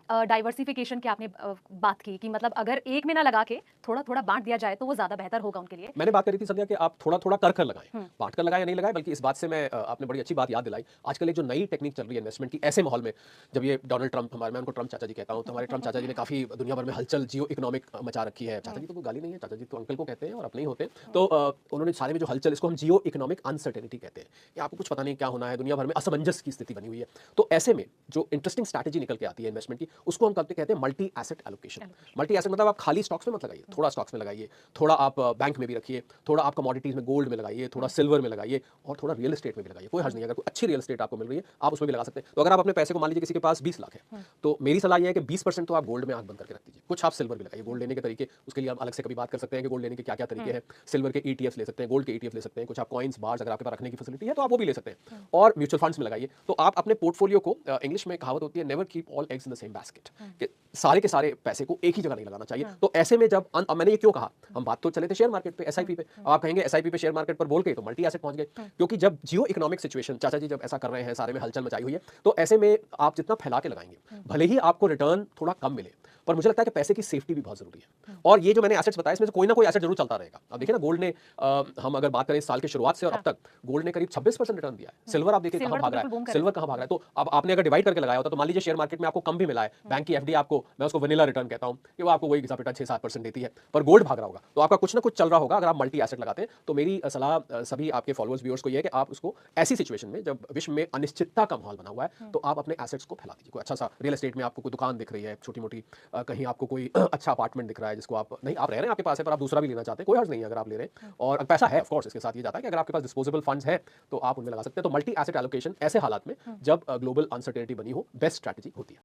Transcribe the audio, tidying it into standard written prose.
Diversification की आपने बात की कि मतलब अगर एक में ना लगा के थोड़ा-थोड़ा बाँट दिया जाए तो वो ज़्यादा बेहतर होगा उनके लिए। मैंने बात करी थी संध्या कि आप थोड़ा-थोड़ा कर लगाएँ। हुँ, बाँट कर लगाएँ या नहीं लगाएँ, बल्कि इस बात से मैं आपने बड़ी अच्छी बात याद दिलाई। आजकल एक जो नई टेक्निक चल रही है इन्वेस्टमेंट की, ऐसे माहौल में जब ये डोनाल्ड ट्रम्प, हमारे मैं उनको ट्रम्प चाचा जी कहता हूँ, तो हमारे ट्रम्प चाचा जी ने काफ़ी दुनिया भर में हलचल जियो इकोनॉमिक मचा रखी है। चाचा हुँ, जी तो कोई गाली नहीं है, चाचा जी तो अंकल को कहते हैं और अपने ही होते हैं। हुँ, तो उन्होंने सारे में जो हलचल, इसको हम जियो इकोनॉमिक अनसर्टेनिटी कहते हैं कि आपको कुछ पता नहीं क्या होना है, दुनिया भर में असमंजस की स्थिति बनी हुई है। तो ऐसे में जो इंटरेस्टिंग स्ट्रैटेजी निकल के आती है इन्वेस्टमेंट की, उसको हम कहते हैं multi asset allocation. Allocation. Multi asset मतलब आप खाली स्टॉक्स में मत लगाइए, हुँ, थोड़ा स्टॉक्स में लगाइए, थोड़ा आप बैंक में भी रखिए, थोड़ा आप कमोडिटीज़ में गोल्ड में लगाइए, थोड़ा हुँ, सिल्वर में लगाइए और थोड़ा रियल एस्टेट में भी लगाइए। कोई हर्ज हुँ, नहीं है, अगर कोई अच्छी रियल एस्टेट आपको मिल रही है, आप उसमें भी लगा सकते हैं। तो अगर आप अपने पैसे को, मान लीजिए किसी के पास 20 लाख है, हुँ, तो मेरी सलाह ये है कि 20% तो आप गोल्ड में आँख बंद करके रख दीजिए। कुछ आप सिल्वर भी लगाइए। हुँ, गोल्ड लेने के तरीके, उसके लिए हम अलग से कभी बात कर सकते हैं कि गोल्ड लेने के क्या-क्या तरीके हुँ, हैं। सिल्वर के ईटीएफ्स ले सकते हैं, गोल्ड के ईटीएफ ले सकते हैं, कुछ आप कॉइन्स, बार्स अगर आपके पास रखने की फैसिलिटी है, तो आप वो भी ले सकते हैं। हुँ, और म्यूचुअल फंड्स में लगाइए। तो आप अपने पोर्टफोलियो को, इंग्लिश में कहावत होती है, never keep all eggs in the same basket, हुँ, कि सारे के सारे पैसे को एक ही जगह नहीं लगाना चाहिए। हुँ, तो ऐसे में जब अब मैंने ये क्यों कहा, हुँ, हम बात तो चले थे शेयर मार्केट पे, हुँ, एसआईपी पे। हुँ, अब आप कहेंगे एसआईपी पे, शेयर मार्केट पर बोल के तो मल्टी एसेट पहुंच गए। हुँ, क्योंकि जब जियो इकोनॉमिक सिचुएशन, चाचा जी जब ऐसा कर रहे हैं, सारे में हलचल मचाई हुई है, तो ऐसे में आप जितना फैला के लगाएंगे, हुँ, भले ही आपको रिटर्न थोड़ा कम मिले, पर मुझे लगता है कि पैसे की सेफ्टी भी बहुत जरूरी है। हुँ, और ये जो मैंने एसेट्स बताए, इसमें से कोई ना कोई एसेट जरूर चलता रहेगा। अब हुँ, देखिए ना, गोल्ड ने हम अगर बात करें इस साल के शुरुआत से और अब हाँ, तक, गोल्ड ने करीब 26% रिटर्न दिया है। हुँ। सिल्वर आप देखिए कहां सिल्वर तो भाग रहा बिल्कुल है, बूम कर रहा सिल्वर है। कहां भाग रहा है। हुँ, तो अब आपने अगर डिवाइड करके लगाया होता, तो मान लीजिए शेयर मार्केट में आपको कम भी मिला है, हुँ, बैंक की एफडी आपको, मैं उसको वनीला रिटर्न कहता हूं, कि वो आपको वही घिसा पिटा 6-7% देती है, पर गोल्ड भाग रहा होगा, तो आपका कुछ ना कुछ चल रहा होगा अगर आप मल्टी एसेट लगाते हैं। तो मेरी सलाह सभी आपके फॉलोअर्स, व्यूअर्स को ये है कि आप उसको ऐसी सिचुएशन में, जब विश्व में अनिश्चितता का माहौल बना हुआ है, हुँ, तो आप अपने एसेट्स को फैला दीजिए। कोई अच्छा सा रियल एस्टेट में आपको कोई दुकान दिख रही है छोटी मोटी, कहीं आपको कोई अच्छा अपार्टमेंट दिख रहा है जिसको आप, नहीं आप रह रहे हैं आपके पास है, पर आप दूसरा भी लेना चाहते हैं, कोई हर्ज नहीं है अगर आप ले रहे हैं हुँ। और पैसा है। ऑफ कोर्स इसके साथ ये जाता है कि अगर आपके पास डिस्पोजेबल फंड्स है, तो आप उनमें लगा सकते हैं। तो मल्टी एसेट एलोकेशन ऐसे हालात में, हुँ। जब ग्लोबल अनसर्टेनिटी बनी हो, बेस्ट स्ट्रैटेजी होती है।